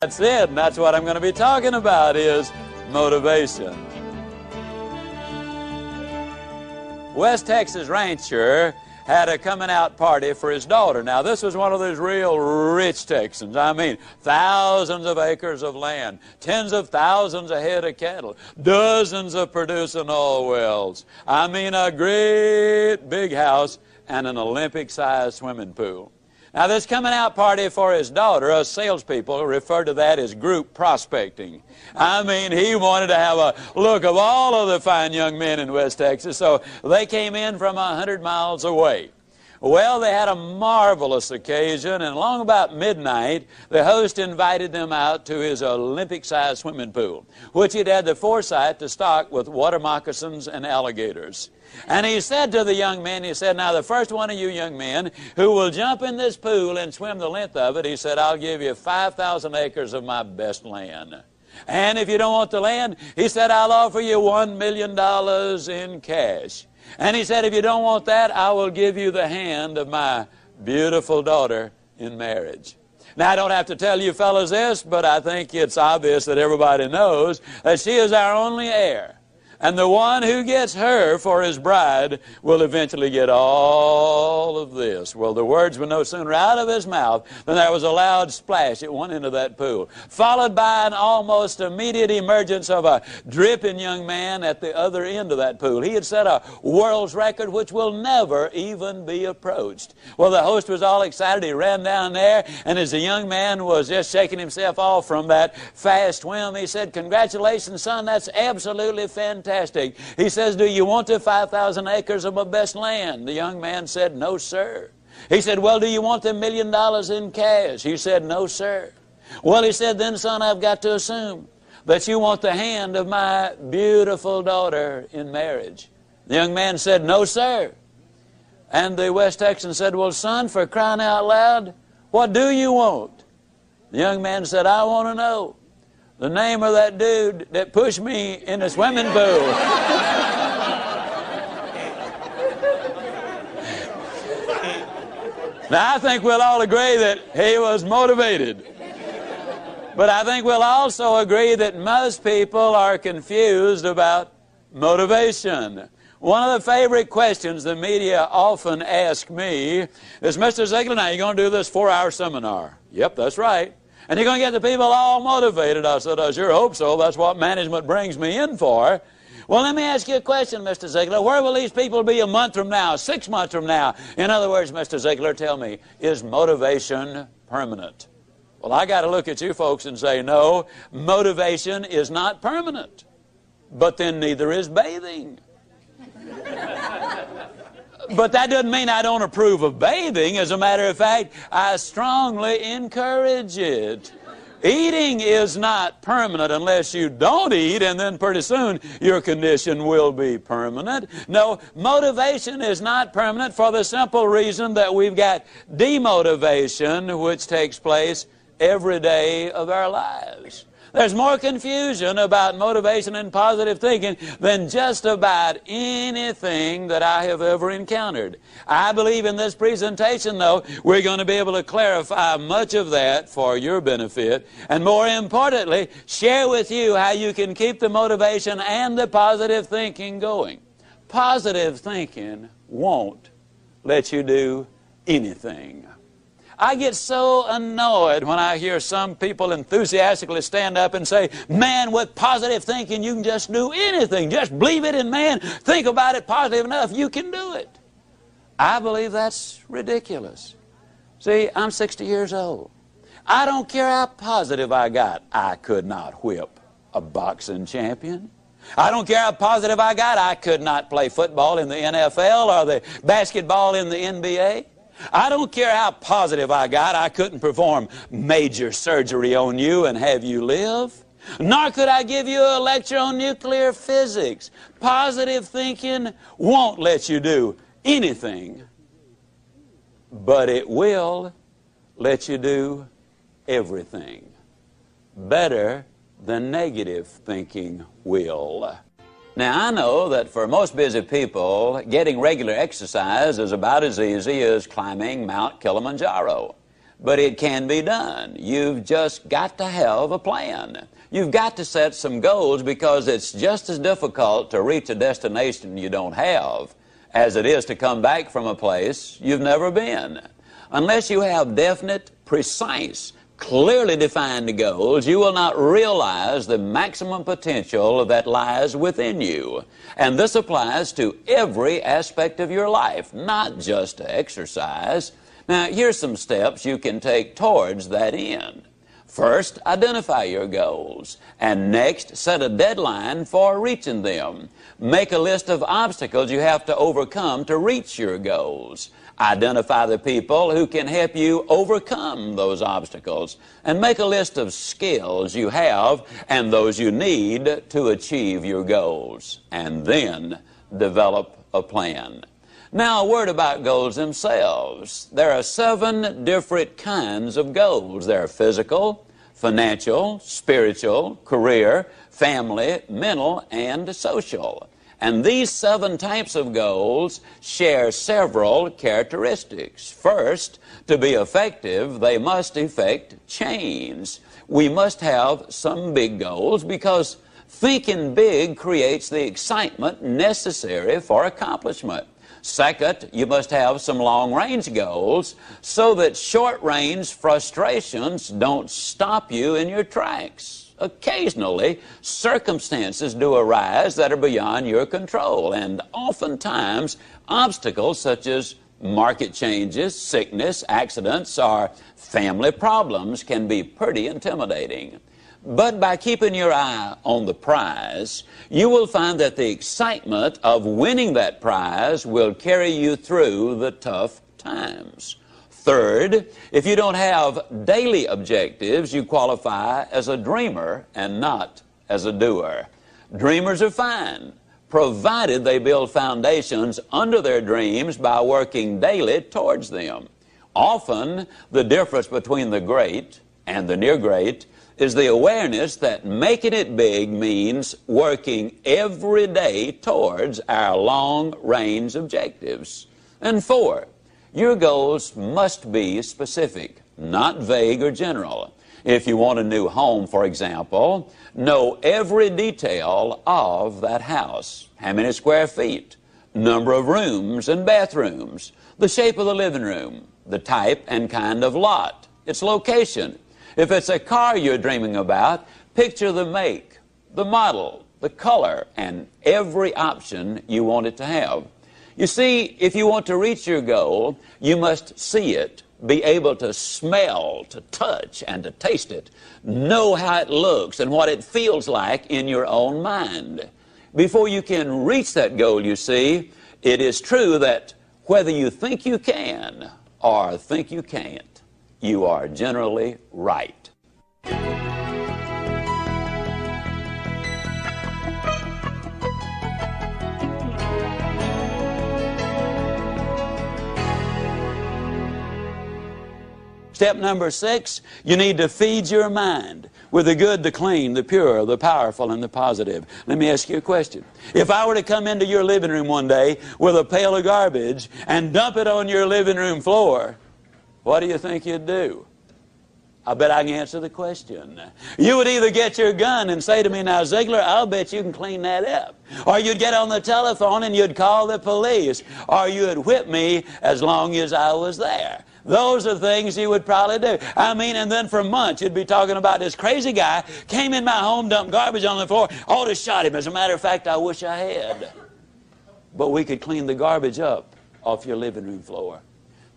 That's it, and that's what I'm going to be talking about is motivation. West Texas rancher had a coming out party for his daughter. Now, this was one of those real rich Texans. I mean, thousands of acres of land, tens of thousands of head of cattle, dozens of producing oil wells. I mean, a great big house and an Olympic-sized swimming pool. Now, this coming out party for his daughter, us salespeople refer to that as group prospecting. I mean, he wanted to have a look of all of the fine young men in West Texas, so they came in from 100 miles away. Well, they had a marvelous occasion, and along about midnight, the host invited them out to his Olympic-sized swimming pool, which he'd had the foresight to stock with water moccasins and alligators. And he said to the young men, he said, now the first one of you young men who will jump in this pool and swim the length of it, he said, I'll give you 5,000 acres of my best land. And if you don't want the land, he said, I'll offer you $1 million in cash. And he said, if you don't want that, I will give you the hand of my beautiful daughter in marriage. Now, I don't have to tell you fellas this, but I think it's obvious that everybody knows that she is our only heir. And the one who gets her for his bride will eventually get all of this. Well, the words were no sooner out of his mouth than there was a loud splash at one end of that pool, followed by an almost immediate emergence of a dripping young man at the other end of that pool. He had set a world's record which will never even be approached. Well, the host was all excited. He ran down there, and as the young man was just shaking himself off from that fast swim, he said, congratulations, son, that's absolutely fantastic. He says, do you want the 5,000 acres of my best land? The young man said, no, sir. He said, well, do you want the $1 million in cash? He said, no, sir. Well, he said, then, son, I've got to assume that you want the hand of my beautiful daughter in marriage. The young man said, no, sir. And the West Texan said, well, son, for crying out loud, what do you want? The young man said, I want to know the name of that dude that pushed me in the swimming pool. Now, I think we'll all agree that he was motivated. But I think we'll also agree that most people are confused about motivation. One of the favorite questions the media often ask me is, Mr. Ziglar, now you're going to do this 4-hour seminar. Yep, that's right. And you're going to get the people all motivated. I said, I sure hope so. That's what management brings me in for. Well, let me ask you a question, Mr. Ziglar. Where will these people be a month from now, 6 months from now? In other words, Mr. Ziglar, tell me, is motivation permanent? Well, I got to look at you folks and say, no, motivation is not permanent. But then neither is bathing. But that doesn't mean I don't approve of bathing. As a matter of fact, I strongly encourage it. Eating is not permanent unless you don't eat, and then pretty soon your condition will be permanent. No, motivation is not permanent for the simple reason that we've got demotivation, which takes place every day of our lives. There's more confusion about motivation and positive thinking than just about anything that I have ever encountered. I believe in this presentation, though, we're going to be able to clarify much of that for your benefit, and more importantly, share with you how you can keep the motivation and the positive thinking going. Positive thinking won't let you do anything. I get so annoyed when I hear some people enthusiastically stand up and say, man, with positive thinking, you can just do anything. Just believe it in man. Think about it positive enough, you can do it. I believe that's ridiculous. See, I'm 60 years old. I don't care how positive I got. I could not whip a boxing champion. I don't care how positive I got. I could not play football in the NFL or the basketball in the NBA. I don't care how positive I got, I couldn't perform major surgery on you and have you live. Nor could I give you a lecture on nuclear physics. Positive thinking won't let you do anything, but it will let you do everything. Better than negative thinking will. Now, I know that for most busy people, getting regular exercise is about as easy as climbing Mount Kilimanjaro. but it can be done. You've just got to have a plan. You've got to set some goals, because it's just as difficult to reach a destination you don't have as it is to come back from a place you've never been. Unless you have definite, precise, clearly defined goals, you will not realize the maximum potential that lies within you. And this applies to every aspect of your life, not just to exercise. Now, here's some steps you can take towards that end. First, identify your goals, and next, set a deadline for reaching them. Make a list of obstacles you have to overcome to reach your goals. Identify the people who can help you overcome those obstacles, and make a list of skills you have and those you need to achieve your goals, and then develop a plan. Now, a word about goals themselves. There are 7 different kinds of goals. There are physical, financial, spiritual, career, family, mental, and social. And these 7 types of goals share several characteristics. First, to be effective, they must effect change. We must have some big goals, because thinking big creates the excitement necessary for accomplishment. Second, you must have some long-range goals so that short-range frustrations don't stop you in your tracks. Occasionally, circumstances do arise that are beyond your control, and oftentimes obstacles such as market changes, sickness, accidents, or family problems can be pretty intimidating. But by keeping your eye on the prize, you will find that the excitement of winning that prize will carry you through the tough times. Third, if you don't have daily objectives, you qualify as a dreamer and not as a doer. Dreamers are fine, provided they build foundations under their dreams by working daily towards them. Often, the difference between the great and the near great is the awareness that making it big means working every day towards our long-range objectives. And 4, your goals must be specific, not vague or general. If you want a new home, for example, know every detail of that house. How many square feet, number of rooms and bathrooms, the shape of the living room, the type and kind of lot, its location. If it's a car you're dreaming about, picture the make, the model, the color, and every option you want it to have. You see, if you want to reach your goal, you must see it, be able to smell, to touch, and to taste it. Know how it looks and what it feels like in your own mind. Before you can reach that goal, you see, it is true that whether you think you can or think you can't, you are generally right. Step number 6, you need to feed your mind with the good, the clean, the pure, the powerful, and the positive. Let me ask you a question. If I were to come into your living room one day with a pail of garbage and dump it on your living room floor, what do you think you'd do? I bet I can answer the question. You would either get your gun and say to me, "Now, Ziglar, I'll bet you can clean that up." Or you'd get on the telephone and you'd call the police. Or you'd whip me as long as I was there. Those are things you would probably do. I mean, and then for months you'd be talking about this crazy guy came in my home, dumped garbage on the floor, ought to shot him. As a matter of fact, I wish I had. But we could clean the garbage up off your living room floor.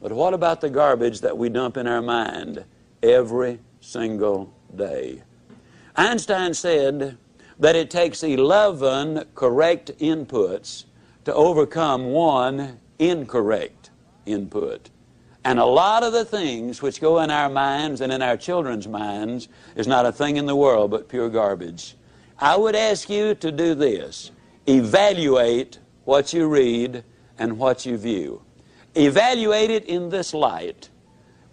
But what about the garbage that we dump in our mind every single day? Einstein said that it takes 11 correct inputs to overcome one incorrect input. And a lot of the things which go in our minds and in our children's minds is not a thing in the world but pure garbage. I would ask you to do this. Evaluate what you read and what you view. Evaluate it in this light.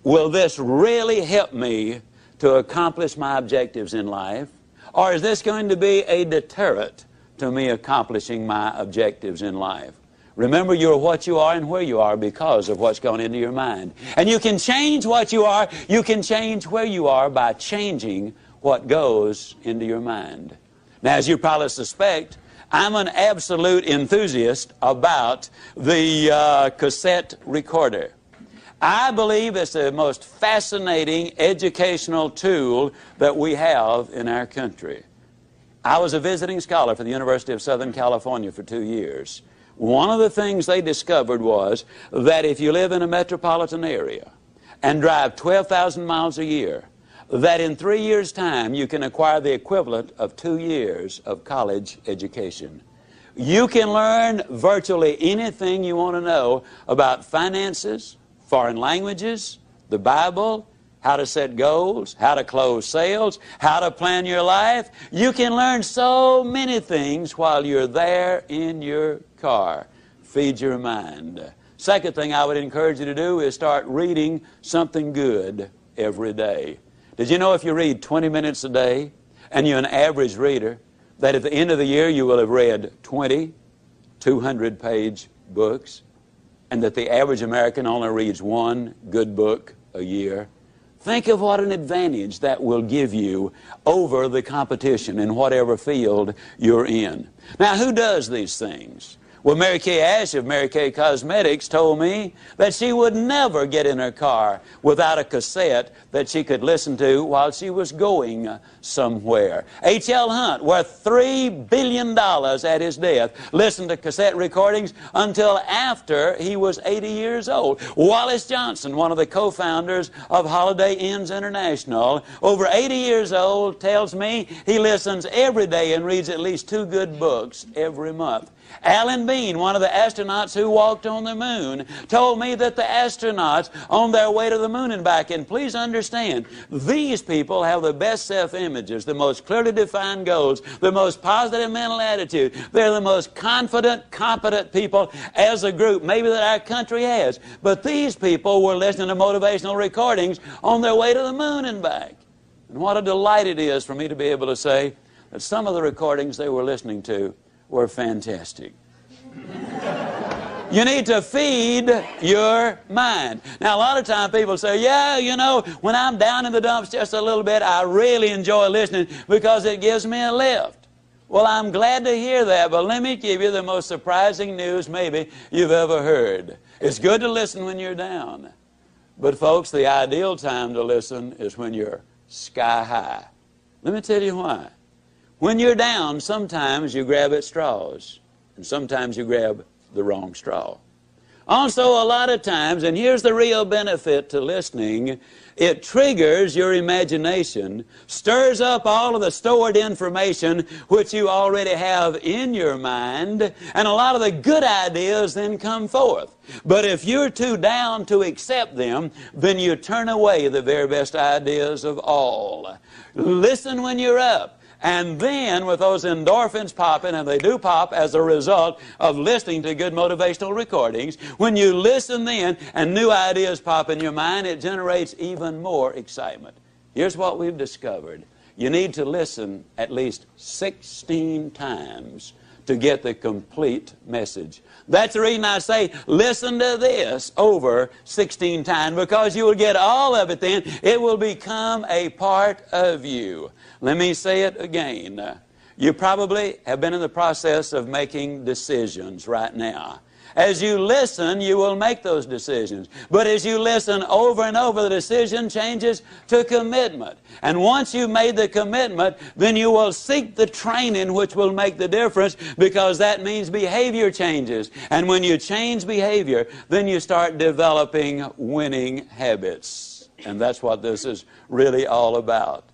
Will this really help me to accomplish my objectives in life? Or is this going to be a deterrent to me accomplishing my objectives in life? Remember, you're what you are and where you are because of what's gone into your mind. And you can change what you are, you can change where you are by changing what goes into your mind. Now, as you probably suspect, I'm an absolute enthusiast about the cassette recorder. I believe it's the most fascinating educational tool that we have in our country. I was a visiting scholar for the University of Southern California for 2 years. One of the things they discovered was that if you live in a metropolitan area and drive 12,000 miles a year, that in 3 years' time you can acquire the equivalent of 2 years of college education. You can learn virtually anything you want to know about finances, foreign languages, the Bible, how to set goals, how to close sales, how to plan your life. You can learn so many things while you're there in your car. Feed your mind. Second thing I would encourage you to do is start reading something good every day. Did you know if you read 20 minutes a day and you're an average reader, that at the end of the year you will have read 20 200-page books, and that the average American only reads one good book a year? Think of what an advantage that will give you over the competition in whatever field you're in. Now, who does these things? Well, Mary Kay Ash of Mary Kay Cosmetics told me that she would never get in her car without a cassette that she could listen to while she was going somewhere. H.L. Hunt, worth $3 billion at his death, listened to cassette recordings until after he was 80 years old. Wallace Johnson, one of the co-founders of Holiday Inns International, over 80 years old, tells me he listens every day and reads at least 2 good books every month. Alan Bean, one of the astronauts who walked on the moon, told me that the astronauts on their way to the moon and back, and please understand, these people have the best self-images, the most clearly defined goals, the most positive mental attitude. They're the most confident, competent people as a group maybe that our country has. But these people were listening to motivational recordings on their way to the moon and back. And what a delight it is for me to be able to say that some of the recordings they were listening to were fantastic. You need to feed your mind. Now, a lot of times people say, yeah, you know, when I'm down in the dumps just a little bit, I really enjoy listening because it gives me a lift. Well, I'm glad to hear that, but let me give you the most surprising news maybe you've ever heard. It's good to listen when you're down. But, folks, the ideal time to listen is when you're sky high. Let me tell you why. When you're down, sometimes you grab at straws, and sometimes you grab the wrong straw. Also, a lot of times, and here's the real benefit to listening, it triggers your imagination, stirs up all of the stored information which you already have in your mind, and a lot of the good ideas then come forth. But if you're too down to accept them, then you turn away the very best ideas of all. Listen when you're up. And then with those endorphins popping, and they do pop as a result of listening to good motivational recordings, when you listen then and new ideas pop in your mind, it generates even more excitement. Here's what we've discovered. You need to listen at least 16 times to get the complete message. That's the reason I say listen to this over 16 times, because you will get all of it then. It will become a part of you. Let me say it again. You probably have been in the process of making decisions right now. As you listen, you will make those decisions. But as you listen over and over, the decision changes to commitment. And once you've made the commitment, then you will seek the training which will make the difference, because that means behavior changes. And when you change behavior, then you start developing winning habits. And that's what this is really all about.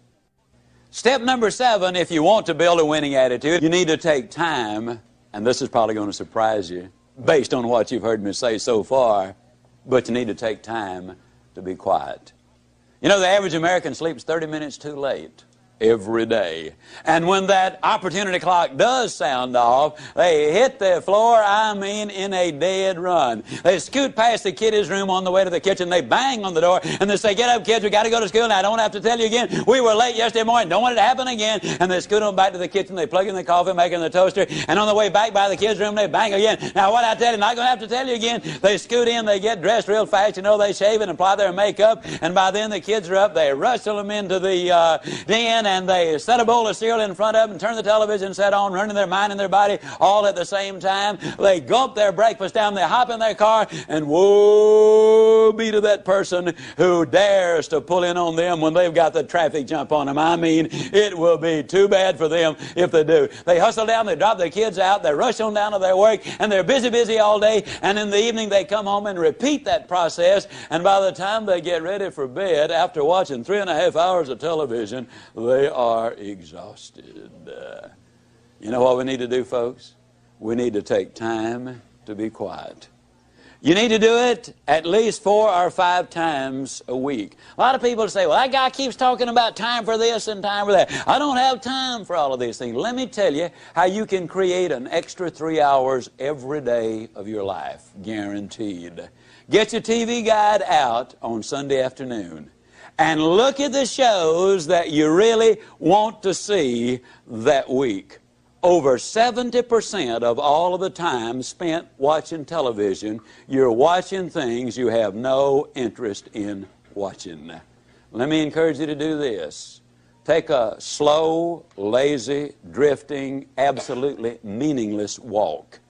Step number 7, if you want to build a winning attitude, you need to take time, and this is probably going to surprise you, based on what you've heard me say so far, but you need to take time to be quiet. You know, the average American sleeps 30 minutes too late. every day. And when that opportunity clock does sound off, they hit the floor, I mean, in a dead run. They scoot past the kiddies' room on the way to the kitchen. They bang on the door, and they say, "Get up, kids, we got to go to school. Now, I don't have to tell you again. We were late yesterday morning. Don't want it to happen again." And they scoot on back to the kitchen. They plug in the coffee maker in the toaster, and on the way back by the kids' room, they bang again. "Now, what I tell you, not going to have to tell you again." They scoot in, they get dressed real fast. You know, they shave and apply their makeup, and by then the kids are up. They rustle them into the den, and they set a bowl of cereal in front of them, turn the television set on, running their mind and their body all at the same time. They gulp their breakfast down, they hop in their car, and woe be to that person who dares to pull in on them when they've got the traffic jump on them. I mean, it will be too bad for them if they do. They hustle down, they drop their kids out, they rush on down to their work, and they're busy all day, and in the evening they come home and repeat that process, and by the time they get ready for bed, after watching 3.5 hours of television, they are exhausted. You know what we need to do, folks? We need to take time to be quiet. You need to do it at least 4 or 5 times a week. A lot of people say, "Well, that guy keeps talking about time for this and time for that. I don't have time for all of these things." Let me tell you how you can create an extra 3 hours every day of your life, guaranteed. Get your TV guide out on Sunday afternoon and look at the shows that you really want to see that week. Over 70% of all of the time spent watching television, you're watching things you have no interest in watching. Let me encourage you to do this. Take a slow, lazy, drifting, absolutely meaningless walk.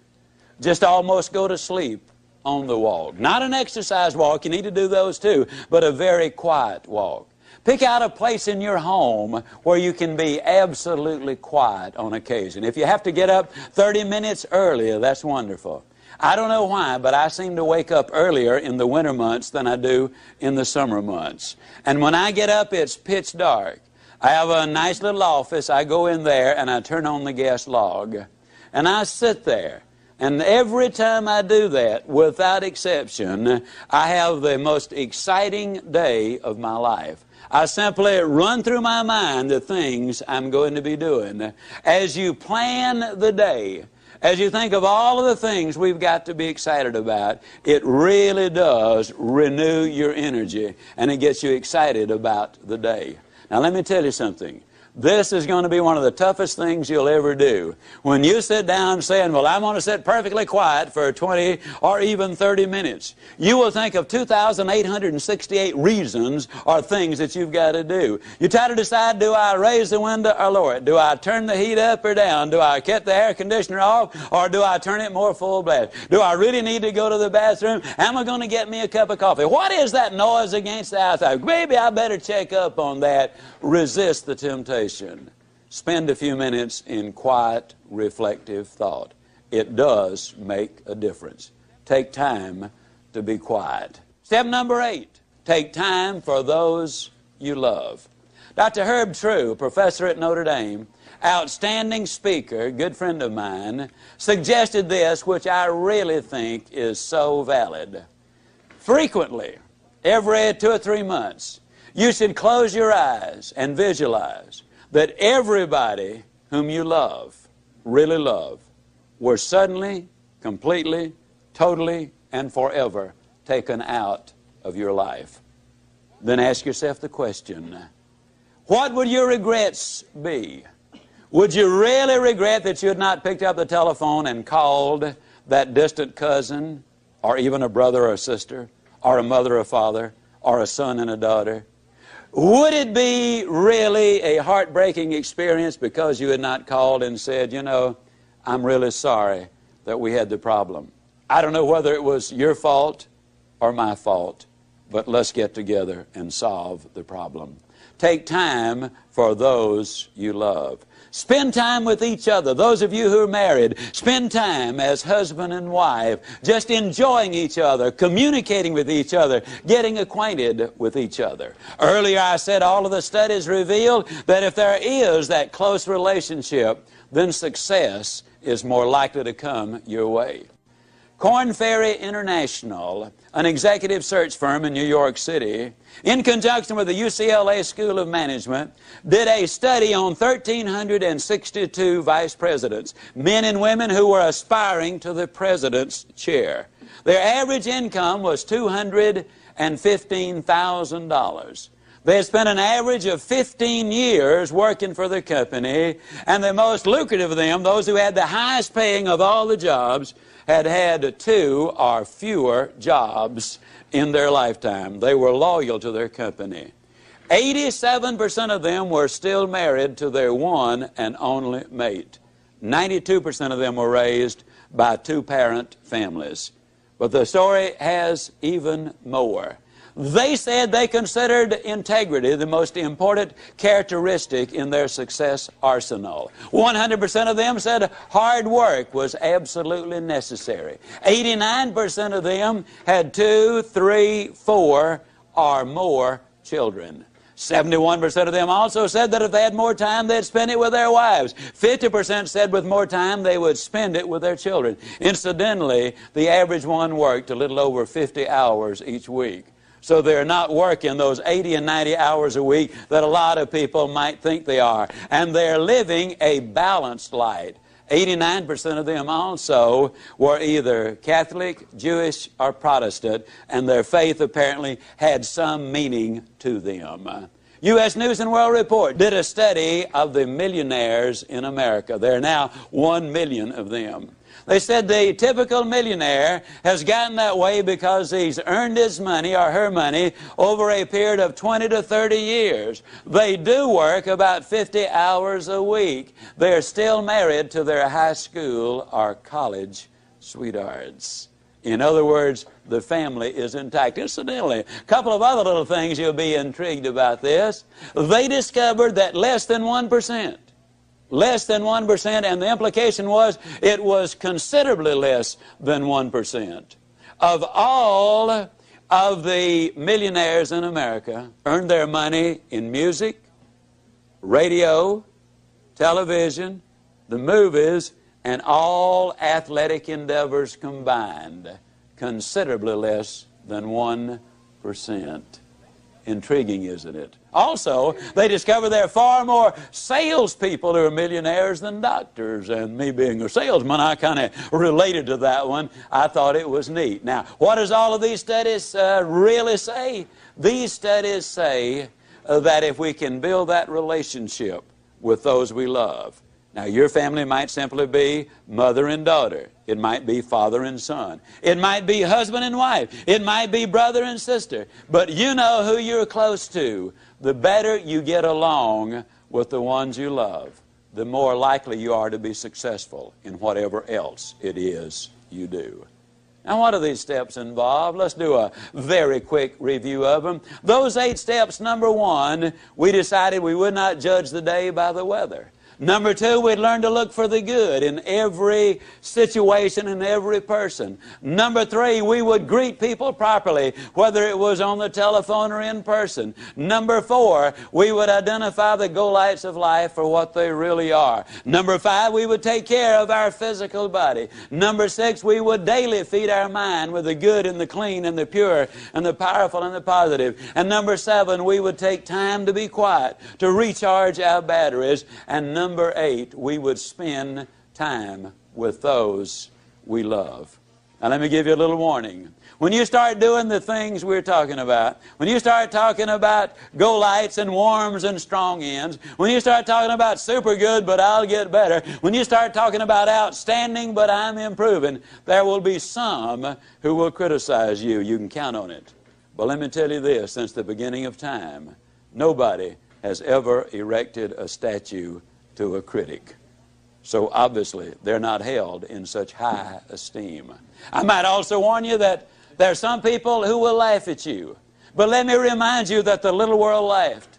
Just almost go to sleep on the walk. Not an exercise walk, you need to do those too, but a very quiet walk. Pick out a place in your home where you can be absolutely quiet on occasion. If you have to get up 30 minutes earlier, that's wonderful. I don't know why, but I seem to wake up earlier in the winter months than I do in the summer months. And when I get up, it's pitch dark. I have a nice little office. I go in there and I turn on the gas log. And I sit there. And every time I do that, without exception, I have the most exciting day of my life. I simply run through my mind the things I'm going to be doing. As you plan the day, as you think of all of the things we've got to be excited about, it really does renew your energy, and it gets you excited about the day. Now, let me tell you something. This is going to be one of the toughest things you'll ever do. When you sit down saying, "Well, I'm going to sit perfectly quiet for 20 or even 30 minutes, you will think of 2,868 reasons or things that you've got to do. You try to decide, do I raise the window or lower it? Do I turn the heat up or down? Do I cut the air conditioner off or do I turn it more full blast? Do I really need to go to the bathroom? Am I going to get me a cup of coffee? What is that noise against the outside? Maybe I better check up on that." Resist the temptation. Spend a few minutes in quiet, reflective thought. It does make a difference. Take time to be quiet. Step number 8, take time for those you love. Dr. Herb True, professor at Notre Dame, outstanding speaker, good friend of mine, suggested this, which I really think is so valid. Frequently, every 2 or 3 months, you should close your eyes and visualize that everybody whom you love, really love, were suddenly, completely, totally, and forever taken out of your life. Then ask yourself the question, what would your regrets be? Would you really regret that you had not picked up the telephone and called that distant cousin, or even a brother or a sister, or a mother or father, or a son and a daughter? Would it be really a heartbreaking experience because you had not called and said, "You know, I'm really sorry that we had the problem. I don't know whether it was your fault or my fault, but let's get together and solve the problem." Take time for those you love. Spend time with each other. Those of you who are married, spend time as husband and wife, just enjoying each other, communicating with each other, getting acquainted with each other. Earlier I said all of the studies reveal that if there is that close relationship, then success is more likely to come your way. Korn Ferry International, an executive search firm in New York City, in conjunction with the UCLA School of Management, did a study on 1,362 vice presidents, men and women who were aspiring to the president's chair. Their average income was $215,000. They had spent an average of 15 years working for the company, and the most lucrative of them, those who had the highest paying of all the jobs, had had 2 or fewer jobs in their lifetime. They were loyal to their company. 87% of them were still married to their one and only mate. 92% of them were raised by 2-parent families. But the story has even more. They said they considered integrity the most important characteristic in their success arsenal. 100% of them said hard work was absolutely necessary. 89% of them had 2, 3, 4, or more children. 71% of them also said that if they had more time, they'd spend it with their wives. 50% said with more time, they would spend it with their children. Incidentally, the average one worked a little over 50 hours each week. So they're not working those 80 and 90 hours a week that a lot of people might think they are. And they're living a balanced life. 89% of them also were either Catholic, Jewish, or Protestant, and their faith apparently had some meaning to them. U.S. News and World Report did a study of the millionaires in America. There are now 1 million of them. They said the typical millionaire has gotten that way because he's earned his money or her money over a period of 20 to 30 years. They do work about 50 hours a week. They're still married to their high school or college sweethearts. In other words, the family is intact. Incidentally, a couple of other little things you'll be intrigued about this. They discovered that less than 1%, and the implication was it was considerably less than 1%, of all of the millionaires in America earned their money in music, radio, television, the movies, and all athletic endeavors combined. Considerably less than 1%. Intriguing, isn't it? Also, they discovered there are far more salespeople who are millionaires than doctors. And me being a salesman, I kind of related to that one. I thought it was neat. Now, what does all of these studies really say? These studies say that if we can build that relationship with those we love. Now, your family might simply be mother and daughter. It might be father and son. It might be husband and wife. It might be brother and sister. But you know who you're close to. The better you get along with the ones you love, the more likely you are to be successful in whatever else it is you do. Now, what do these steps involve? Let's do a very quick review of them. Those 8 steps, number 1, we decided we would not judge the day by the weather. Number 2, we'd learn to look for the good in every situation and every person. Number 3, we would greet people properly, whether it was on the telephone or in person. Number 4, we would identify the go-lights of life for what they really are. Number 5, we would take care of our physical body. Number 6, we would daily feed our mind with the good and the clean and the pure and the powerful and the positive. And number 7, we would take time to be quiet, to recharge our batteries. And number 8, we would spend time with those we love. Now let me give you a little warning. When you start doing the things we're talking about, when you start talking about go-lights and warms and strong ends, when you start talking about super good but I'll get better, when you start talking about outstanding but I'm improving, there will be some who will criticize you. You can count on it. But let me tell you this, since the beginning of time, nobody has ever erected a statue to a critic. So obviously, they're not held in such high esteem. I might also warn you that there are some people who will laugh at you. But let me remind you that the little world laughed,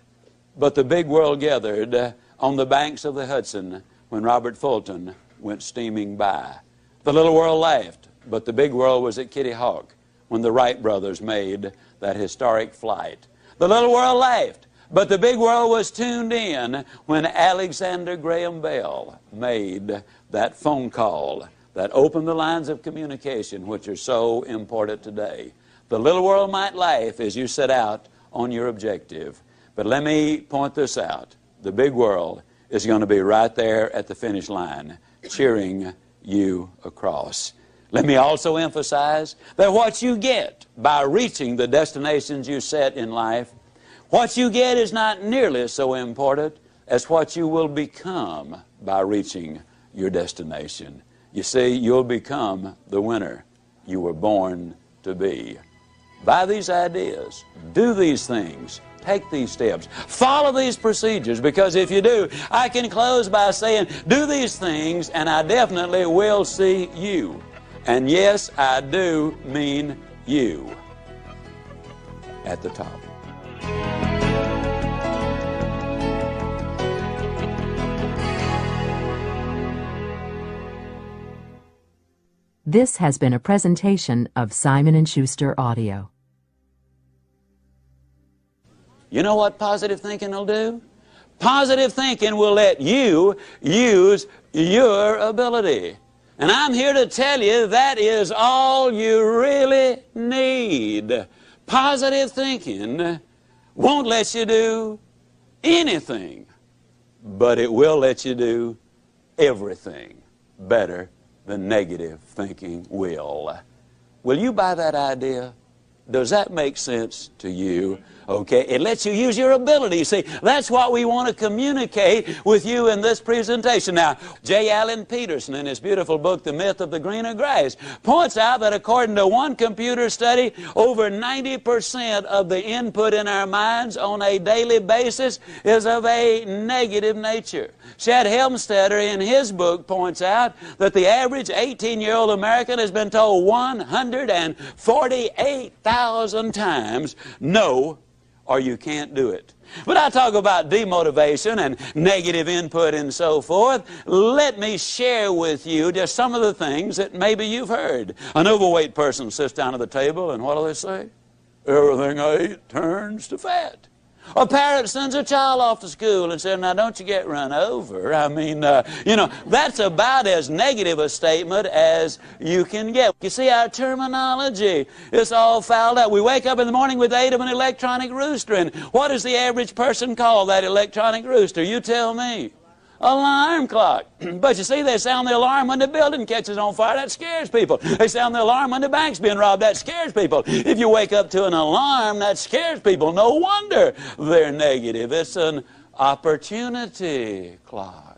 but the big world gathered on the banks of the Hudson when Robert Fulton went steaming by. The little world laughed, but the big world was at Kitty Hawk when the Wright brothers made that historic flight. The little world laughed, but the big world was tuned in when Alexander Graham Bell made that phone call that open the lines of communication which are so important today. The little world might laugh as you set out on your objective, but let me point this out. The big world is going to be right there at the finish line, cheering you across. Let me also emphasize that what you get by reaching the destinations you set in life, what you get is not nearly so important as what you will become by reaching your destination. You see, you'll become the winner you were born to be. Buy these ideas, do these things, take these steps, follow these procedures, because if you do, I can close by saying, do these things and I definitely will see you. And yes, I do mean you at the top. This has been a presentation of Simon & Schuster Audio. You know what positive thinking will do? Positive thinking will let you use your ability. And I'm here to tell you that is all you really need. Positive thinking won't let you do anything, but it will let you do everything better than negative thinking will. Will you buy that idea? Does that make sense to you? Okay, it lets you use your ability. See, that's what we want to communicate with you in this presentation. Now, J. Allen Peterson, in his beautiful book, The Myth of the Greener Grass, points out that according to one computer study, over 90% of the input in our minds on a daily basis is of a negative nature. Shad Helmstetter, in his book, points out that the average 18-year-old American has been told 148,000 times, no, or you can't do it. But I talk about demotivation and negative input and so forth. Let me share with you just some of the things that maybe you've heard. An overweight person sits down at the table and what do they say? Everything I eat turns to fat. A parent sends a child off to school and says, now don't you get run over. I mean, that's about as negative a statement as you can get. You see, our terminology is all fouled up. We wake up in the morning with the aid of an electronic rooster, and what does the average person call that electronic rooster? You tell me. Alarm clock. But you see, they sound the alarm when the building catches on fire. That scares people. They sound the alarm when the bank's being robbed. That scares people. If you wake up to an alarm, that scares people. No wonder they're negative. It's an opportunity clock.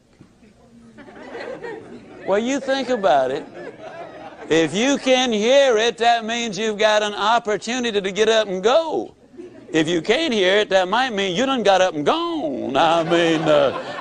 Well, you think about it. If you can hear it, that means you've got an opportunity to get up and go. If you can't hear it, that might mean you done got up and gone. I mean,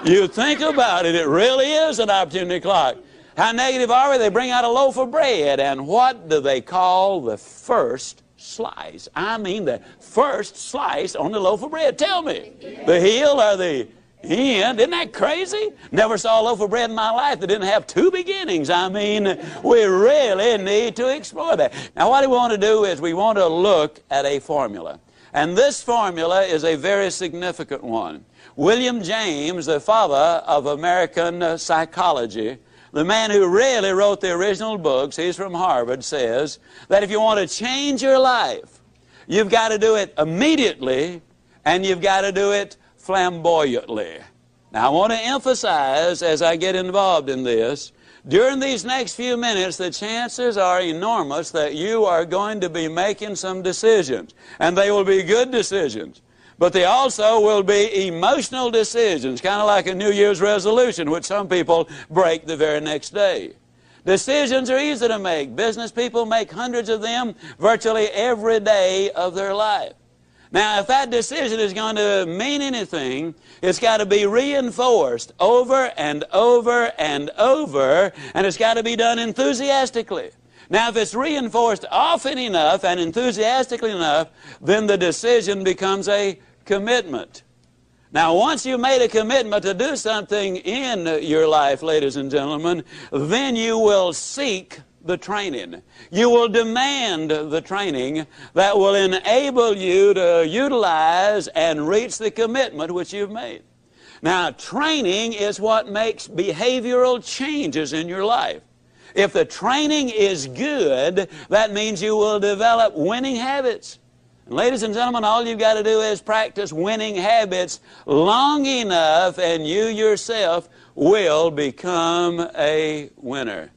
you think about it, it really is an opportunity clock. How negative are we? They bring out a loaf of bread, and what do they call the first slice? I mean the first slice on the loaf of bread. Tell me, the heel or the end? Isn't that crazy? Never saw a loaf of bread in my life that didn't have two beginnings. I mean, we really need to explore that. Now, what we want to do is we want to look at a formula. And this formula is a very significant one. William James, the father of American psychology, the man who really wrote the original books, he's from Harvard, says that if you want to change your life, you've got to do it immediately and you've got to do it flamboyantly. Now, I want to emphasize as I get involved in this, during these next few minutes, the chances are enormous that you are going to be making some decisions. And they will be good decisions. But they also will be emotional decisions, kind of like a New Year's resolution, which some people break the very next day. Decisions are easy to make. Business people make hundreds of them virtually every day of their life. Now, if that decision is going to mean anything, it's got to be reinforced over and over and over, and it's got to be done enthusiastically. Now, if it's reinforced often enough and enthusiastically enough, then the decision becomes a commitment. Now, once you've made a commitment to do something in your life, ladies and gentlemen, then you will seek the training. You will demand the training that will enable you to utilize and reach the commitment which you've made. Now, training is what makes behavioral changes in your life. If the training is good, that means you will develop winning habits. And ladies and gentlemen, all you've got to do is practice winning habits long enough, and you yourself will become a winner.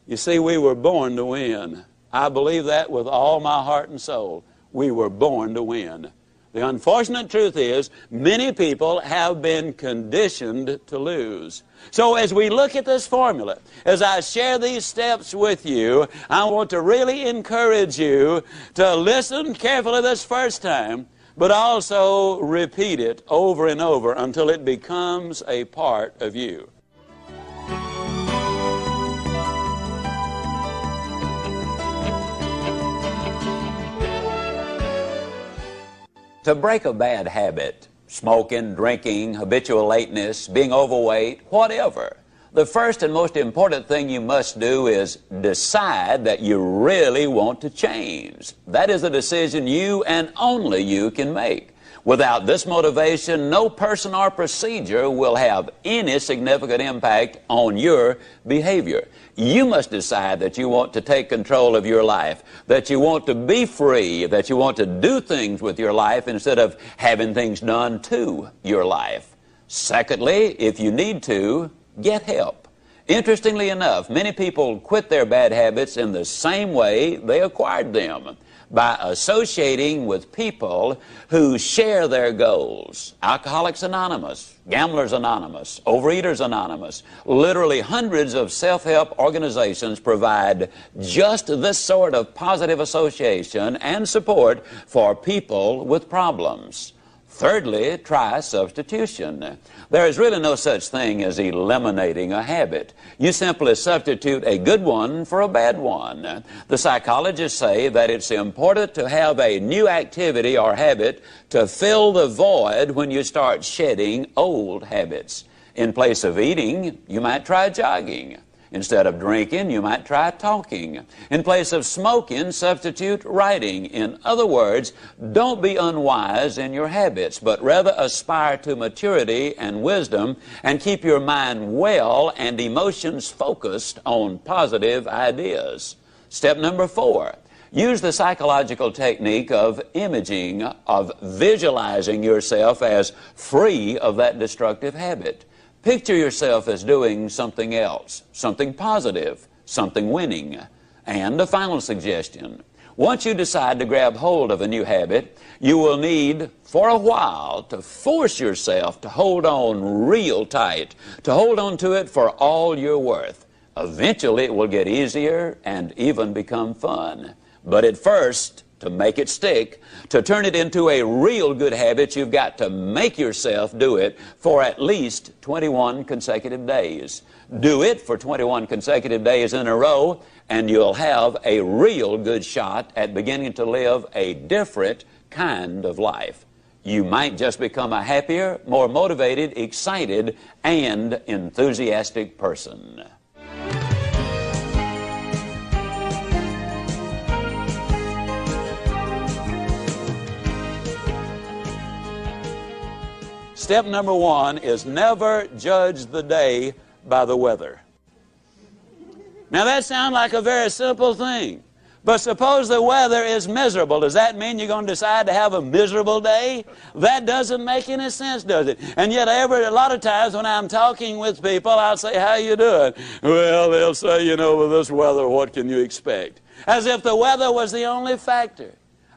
You see, we were born to win. I believe that with all my heart and soul. We were born to win. The unfortunate truth is, many people have been conditioned to lose. So as we look at this formula, as I share these steps with you, I want to really encourage you to listen carefully this first time, but also repeat it over and over until it becomes a part of you. To break a bad habit, smoking, drinking, habitual lateness, being overweight, whatever, the first and most important thing you must do is decide that you really want to change. That is a decision you and only you can make. Without this motivation, no person or procedure will have any significant impact on your behavior. You must decide that you want to take control of your life, that you want to be free, that you want to do things with your life instead of having things done to your life. Secondly, if you need to, get help. Interestingly enough, many people quit their bad habits in the same way they acquired them, by associating with people who share their goals. Alcoholics Anonymous, Gamblers Anonymous, Overeaters Anonymous. Literally hundreds of self-help organizations provide just this sort of positive association and support for people with problems. Thirdly, try substitution. There is really no such thing as eliminating a habit. You simply substitute a good one for a bad one. The psychologists say that it's important to have a new activity or habit to fill the void when you start shedding old habits. In place of eating, you might try jogging. Instead of drinking, you might try talking. In place of smoking, substitute writing. In other words, don't be unwise in your habits, but rather aspire to maturity and wisdom and keep your mind well and emotions focused on positive ideas. Step number 4. Use the psychological technique of imaging, of visualizing yourself as free of that destructive habit. Picture yourself as doing something else, something positive, something winning. And a final suggestion. Once you decide to grab hold of a new habit, you will need, for a while, to force yourself to hold on real tight, to hold on to it for all you're worth. Eventually, it will get easier and even become fun. But at first, to make it stick, to turn it into a real good habit, you've got to make yourself do it for at least 21 consecutive days. Do it for 21 consecutive days in a row, and you'll have a real good shot at beginning to live a different kind of life. You might just become a happier, more motivated, excited, and enthusiastic person. Step number 1 is never judge the day by the weather. Now that sounds like a very simple thing, but suppose the weather is miserable. Does that mean you're going to decide to have a miserable day? That doesn't make any sense, does it? And yet a lot of times when I'm talking with people, I'll say, how you doing? Well, they'll say, you know, with this weather, what can you expect? As if the weather was the only factor.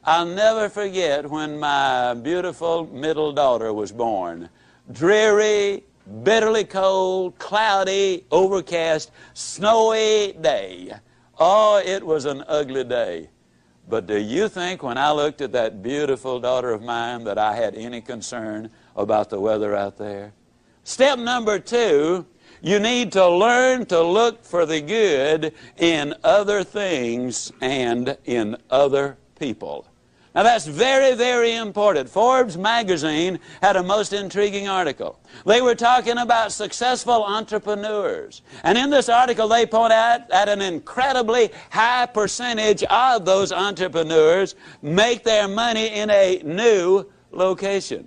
I'll never forget when my beautiful middle daughter was born. Dreary, bitterly cold, cloudy, overcast, snowy day. Oh, it was an ugly day. But do you think when I looked at that beautiful daughter of mine that I had any concern about the weather out there? Step number 2, you need to learn to look for the good in other things and in other people. Now that's very, very important. Forbes magazine had a most intriguing article. They were talking about successful entrepreneurs. And in this article they point out that an incredibly high percentage of those entrepreneurs make their money in a new location.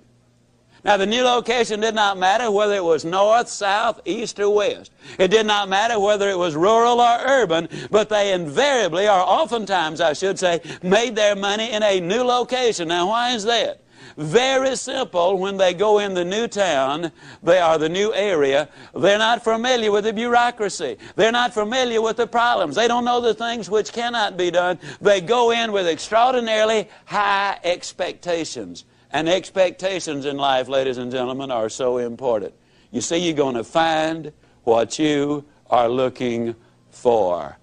Now, the new location did not matter whether it was north, south, east, or west. It did not matter whether it was rural or urban, but they invariably, or oftentimes, I should say, made their money in a new location. Now, why is that? Very simple. When they go in the new town, they are the new area, they're not familiar with the bureaucracy. They're not familiar with the problems. They don't know the things which cannot be done. They go in with extraordinarily high expectations. And expectations in life, ladies and gentlemen, are so important. You see, you're going to find what you are looking for.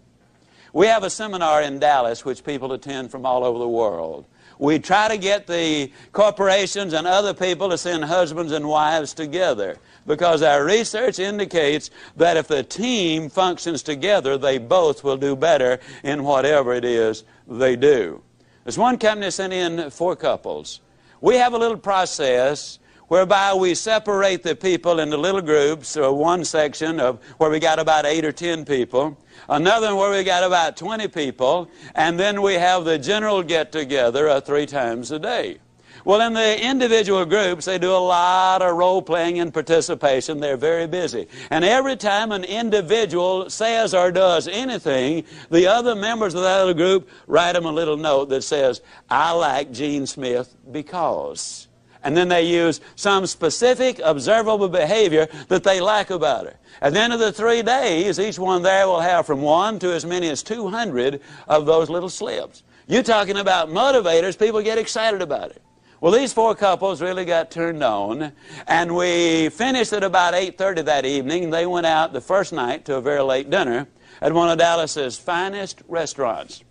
We have a seminar in Dallas which people attend from all over the world. We try to get the corporations and other people to send husbands and wives together, because our research indicates that if the team functions together, they both will do better in whatever it is they do. There's one company sent in 4 couples. We have a little process whereby we separate the people into little groups, so one section of where we got about 8 or 10 people, another one where we got about 20 people, and then we have the general get-together 3 times a day. Well, in the individual groups, they do a lot of role-playing and participation. They're very busy. And every time an individual says or does anything, the other members of that other group write them a little note that says, "I like Jean Smith because." And then they use some specific observable behavior that they like about her. At the end of the 3 days, each one there will have from 1 to as many as 200 of those little slips. You're talking about motivators. People get excited about it. Well, these 4 couples really got turned on, and we finished at about 8:30 that evening. They went out the first night to a very late dinner at one of Dallas's finest restaurants.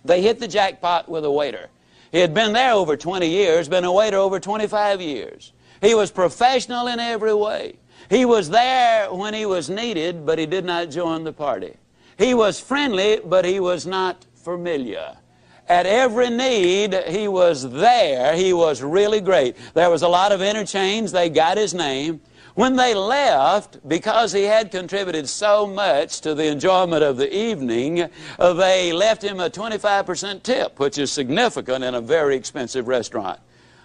They hit the jackpot with a waiter. He had been there over 20 years, been a waiter over 25 years. He was professional in every way. He was there when he was needed, but he did not join the party. He was friendly, but he was not familiar. At every need, he was there. He was really great. There was a lot of interchange. They got his name. When they left, because he had contributed so much to the enjoyment of the evening, they left him a 25% tip, which is significant in a very expensive restaurant.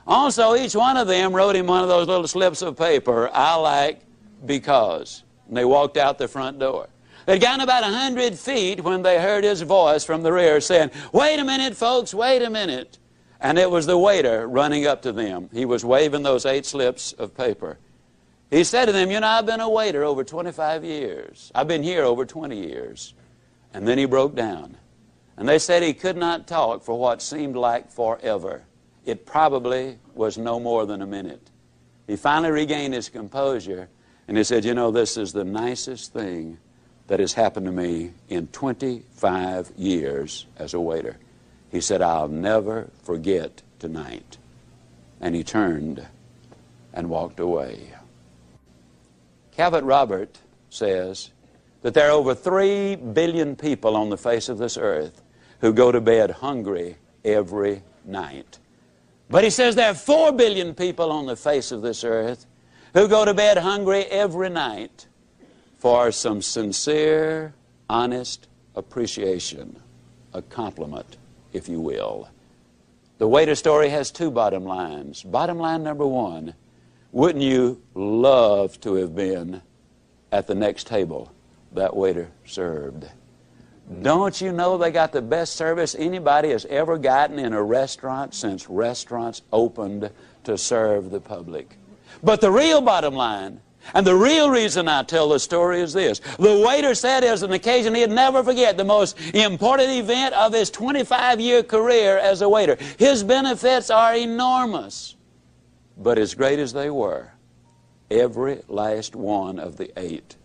Also, each one of them wrote him one of those little slips of paper, "I like because." And they walked out the front door. They'd gotten about 100 feet when they heard his voice from the rear saying, "Wait a minute, folks, wait a minute." And it was the waiter running up to them. He was waving those 8 slips of paper. He said to them, "You know, I've been a waiter over 25 years. I've been here over 20 years. And then he broke down. And they said he could not talk for what seemed like forever. It probably was no more than a minute. He finally regained his composure, and he said, "You know, this is the nicest thing that has happened to me in 25 years as a waiter." He said, "I'll never forget tonight." And he turned and walked away. Calvert Robert says that there are over 3 billion people on the face of this earth who go to bed hungry every night. But he says there are 4 billion people on the face of this earth who go to bed hungry every night for some sincere, honest appreciation, a compliment, if you will. The waiter story has 2 bottom lines. Bottom line number 1, wouldn't you love to have been at the next table that waiter served? Don't you know they got the best service anybody has ever gotten in a restaurant since restaurants opened to serve the public? But the real bottom line, and the real reason I tell the story, is this. The waiter said it was an occasion he'd never forget, the most important event of his 25-year career as a waiter. His benefits are enormous. But as great as they were, every last one of the 8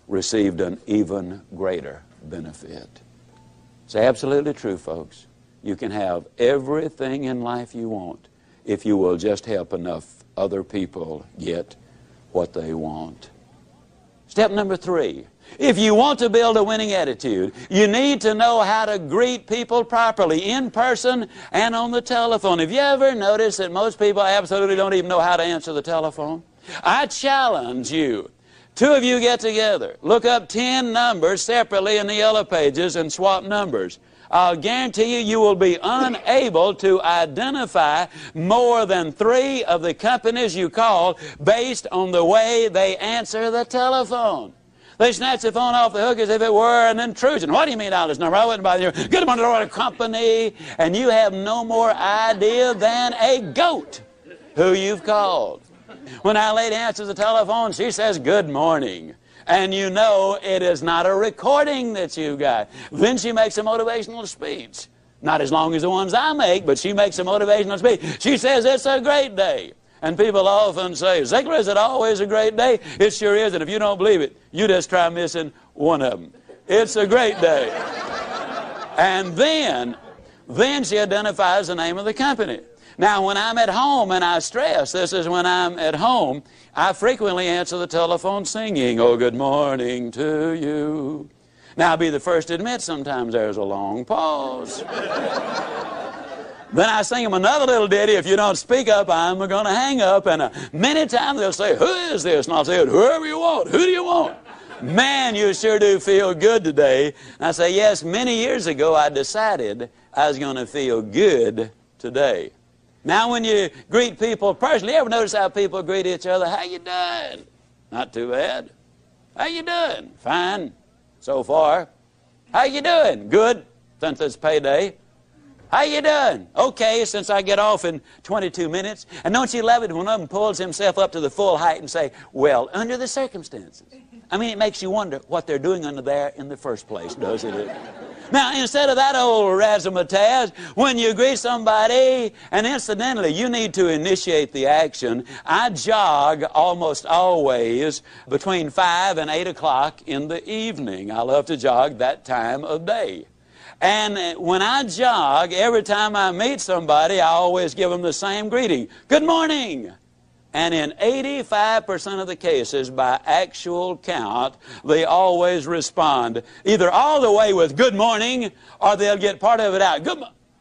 received an even greater benefit. It's absolutely true, folks. You can have everything in life you want if you will just help enough other people get what they want. Step number 3. If you want to build a winning attitude, you need to know how to greet people properly, in person and on the telephone. Have you ever noticed that most people absolutely don't even know how to answer the telephone? I challenge you. 2 of you get together. Look up 10 numbers separately in the yellow pages and swap numbers. I'll guarantee you, you will be unable to identify more than 3 of the companies you call based on the way they answer the telephone. They snatch the phone off the hook as if it were an intrusion. What do you mean, dial this number? I wouldn't bother you. Good morning, Lord, company. And you have no more idea than a goat who you've called. When our lady answers the telephone, she says, good morning. And you know it is not a recording that you got. Then she makes a motivational speech. Not as long as the ones I make, but she makes a motivational speech. She says, it's a great day. And people often say, Ziglar, is it always a great day? It sure is, and if you don't believe it, you just try missing one of them. It's a great day. And then she identifies the name of the company. Now, when I'm at home, and I stress, this is when I'm at home, I frequently answer the telephone singing, oh, good morning to you. Now, I'll be the first to admit sometimes there's a long pause. Then I sing them another little ditty, if you don't speak up, I'm going to hang up. And many times they'll say, who is this? And I'll say, whoever you want. Who do you want? Man, you sure do feel good today. And I say, yes, many years ago I decided I was going to feel good today. Now when you greet people personally, you ever notice how people greet each other? How you doing? Not too bad. How you doing? Fine, so far. How you doing? Good, since it's payday. How you doing? Okay, since I get off in 22 minutes. And don't you love it when one of them pulls himself up to the full height and say, well, under the circumstances. I mean, it makes you wonder what they're doing under there in the first place, doesn't it? Now, instead of that old razzmatazz, when you greet somebody, and incidentally, you need to initiate the action. I jog almost always between 5 and 8 o'clock in the evening. I love to jog that time of day. And when I jog, every time I meet somebody, I always give them the same greeting. Good morning. And in 85% of the cases, by actual count, they always respond either all the way with good morning, or they'll get part of it out.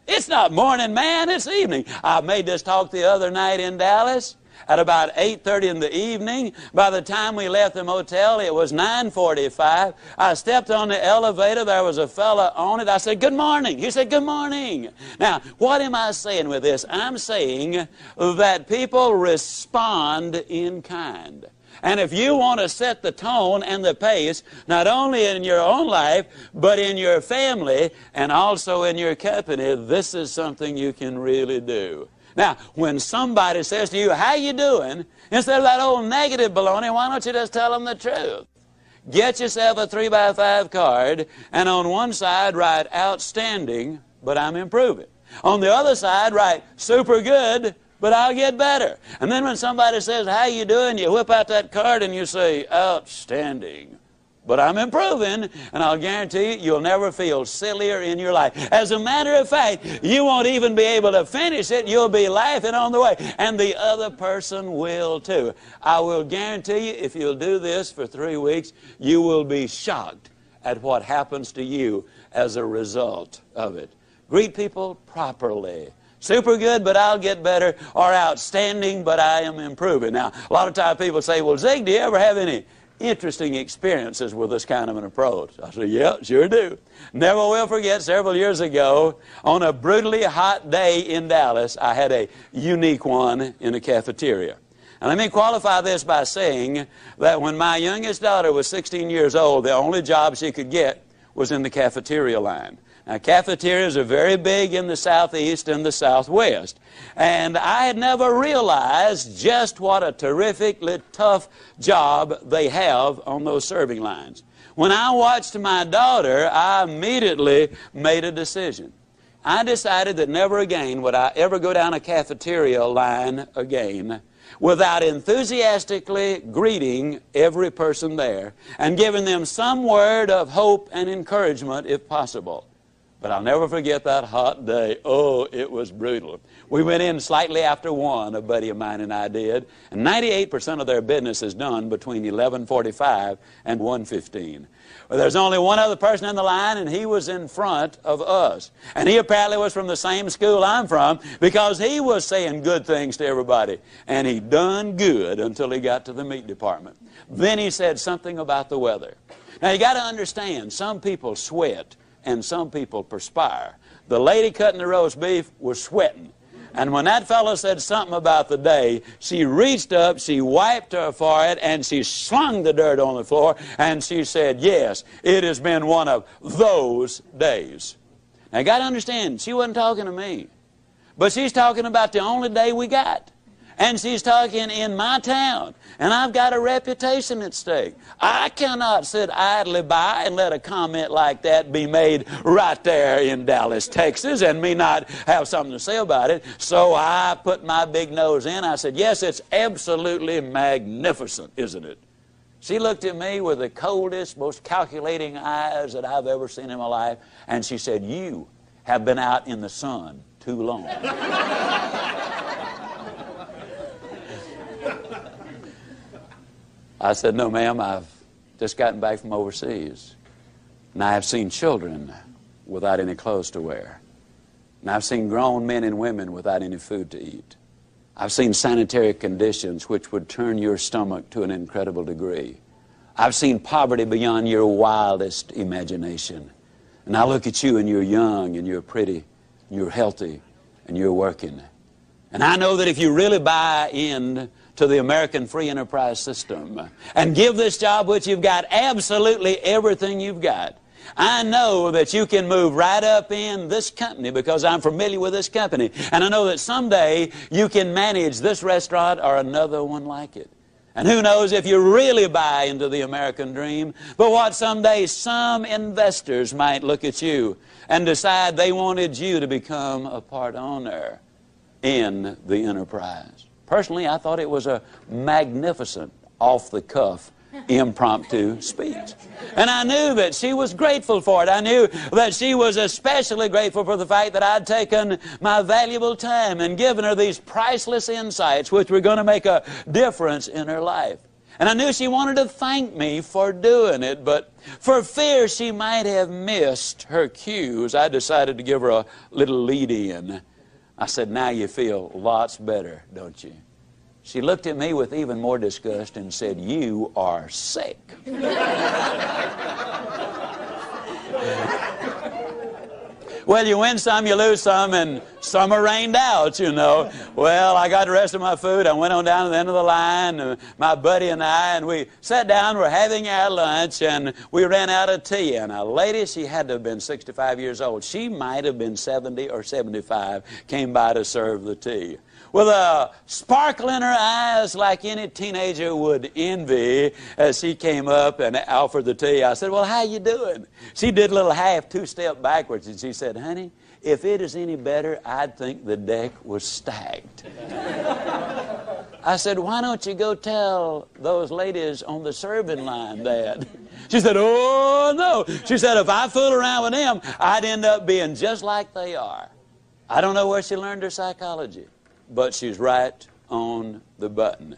It's not morning, man, it's evening. I made this talk the other night in Dallas at about 8:30 in the evening. By the time we left the motel, it was 9:45. I stepped on the elevator. There was a fella on it. I said, good morning. He said, good morning. Now, what am I saying with this? I'm saying that people respond in kind. And if you want to set the tone and the pace, not only in your own life, but in your family and also in your company, this is something you can really do. Now, when somebody says to you, how you doing? Instead of that old negative baloney, why don't you just tell them the truth? Get yourself a 3x5 card, and on one side write outstanding, but I'm improving. On the other side write super good, but I'll get better. And then when somebody says, how you doing? You whip out that card and you say, outstanding. But I'm improving, and I'll guarantee you, you'll never feel sillier in your life. As a matter of fact, you won't even be able to finish it. You'll be laughing on the way, and the other person will too. I will guarantee you, if you'll do this for 3 weeks, you will be shocked at what happens to you as a result of it. Greet people properly. Super good, but I'll get better, or outstanding, but I am improving. Now, a lot of times people say, well, Zig, do you ever have any interesting experiences with this kind of an approach? I said, yeah, sure do. Never will forget, several years ago, on a brutally hot day in Dallas, I had a unique one in a cafeteria. And let me qualify this by saying that when my youngest daughter was 16 years old, the only job she could get was in the cafeteria line. Now, cafeterias are very big in the Southeast and the Southwest. And I had never realized just what a terrifically tough job they have on those serving lines. When I watched my daughter, I immediately made a decision. I decided that never again would I ever go down a cafeteria line again without enthusiastically greeting every person there and giving them some word of hope and encouragement if possible. But I'll never forget that hot day. Oh, it was brutal. We went in slightly after 1, a buddy of mine and I did, and 98% of their business is done between 11:45 and 1:15. Well, there's only one other person in the line, and he was in front of us. And he apparently was from the same school I'm from, because he was saying good things to everybody. And he done good until he got to the meat department. Then he said something about the weather. Now, you got to understand, some people sweat and some people perspire. The lady cutting the roast beef was sweating. And when that fellow said something about the day, she reached up, she wiped her forehead, and she slung the dirt on the floor, and she said, yes, it has been one of those days. Now, you got to understand, she wasn't talking to me. But she's talking about the only day we got. And she's talking in my town. And I've got a reputation at stake. I cannot sit idly by and let a comment like that be made right there in Dallas, Texas, and me not have something to say about it. So I put my big nose in. I said, yes, it's absolutely magnificent, isn't it? She looked at me with the coldest, most calculating eyes that I've ever seen in my life. And she said, you have been out in the sun too long. I said, no, ma'am, I've just gotten back from overseas. And I have seen children without any clothes to wear. And I've seen grown men and women without any food to eat. I've seen sanitary conditions which would turn your stomach to an incredible degree. I've seen poverty beyond your wildest imagination. And I look at you and you're young and you're pretty and you're healthy and you're working. And I know that if you really buy in to the American free enterprise system and give this job which you've got absolutely everything you've got, I know that you can move right up in this company because I'm familiar with this company. And I know that someday you can manage this restaurant or another one like it. And who knows if you really buy into the American dream, but what someday some investors might look at you and decide they wanted you to become a part owner in the enterprise. Personally, I thought it was a magnificent, off-the-cuff, impromptu speech. And I knew that she was grateful for it. I knew that she was especially grateful for the fact that I'd taken my valuable time and given her these priceless insights which were going to make a difference in her life. And I knew she wanted to thank me for doing it, but for fear she might have missed her cues, I decided to give her a little lead-in. I said, now you feel lots better, don't you? She looked at me with even more disgust and said, you are sick. Well, you win some, you lose some, and some are rained out, you know. Well, I got the rest of my food. I went on down to the end of the line, my buddy and I, and we sat down, we're having our lunch, and we ran out of tea. And a lady, she had to have been 65 years old. She might have been 70 or 75, came by to serve the tea. With a sparkle in her eyes like any teenager would envy, as she came up and offered the tea, I said, well, how you doing? She did a little half two-step backwards, and she said, honey, if it is any better, I'd think the deck was stacked. I said, why don't you go tell those ladies on the serving line that? She said, oh, no. She said, if I fool around with them, I'd end up being just like they are. I don't know where she learned her psychology, but she's right on the button.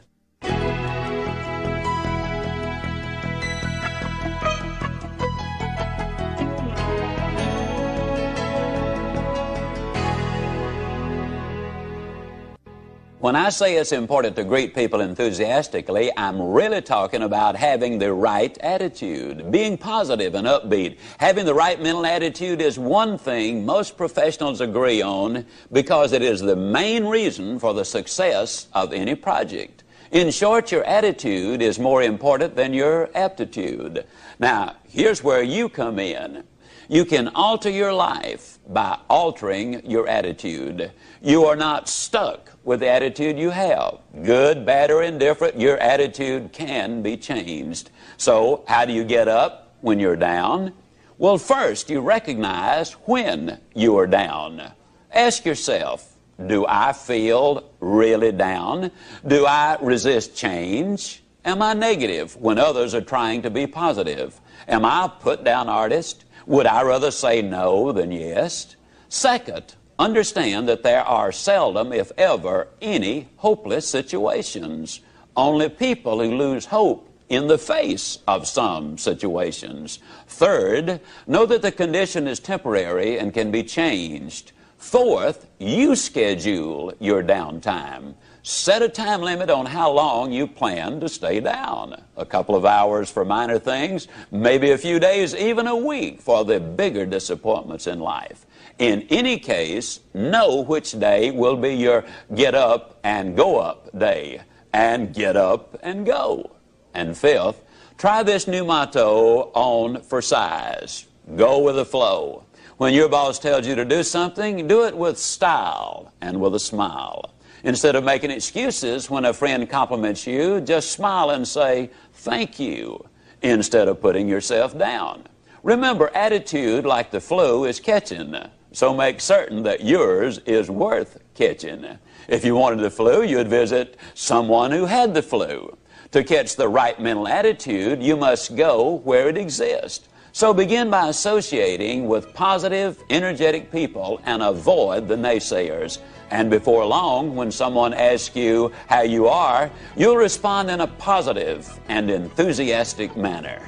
When I say it's important to greet people enthusiastically, I'm really talking about having the right attitude, being positive and upbeat. Having the right mental attitude is one thing most professionals agree on because it is the main reason for the success of any project. In short, your attitude is more important than your aptitude. Now, here's where you come in. You can alter your life by altering your attitude. You are not stuck with the attitude you have. Good, bad, or indifferent, your attitude can be changed. So, how do you get up when you're down? Well, first, you recognize when you are down. Ask yourself, do I feel really down? Do I resist change? Am I negative when others are trying to be positive? Am I a put-down artist? Would I rather say no than yes? Second, understand that there are seldom, if ever, any hopeless situations. Only people who lose hope in the face of some situations. Third, know that the condition is temporary and can be changed. Fourth, you schedule your downtime. Set a time limit on how long you plan to stay down. A couple of hours for minor things, maybe a few days, even a week for the bigger disappointments in life. In any case, know which day will be your get up and go up day, and get up and go. And fifth, try this new motto on for size. Go with the flow. When your boss tells you to do something, do it with style and with a smile. Instead of making excuses when a friend compliments you, just smile and say, thank you, instead of putting yourself down. Remember, attitude, like the flu, is catching. So make certain that yours is worth catching. If you wanted the flu, you'd visit someone who had the flu. To catch the right mental attitude, you must go where it exists. So begin by associating with positive, energetic people and avoid the naysayers. And before long, when someone asks you how you are, you'll respond in a positive and enthusiastic manner.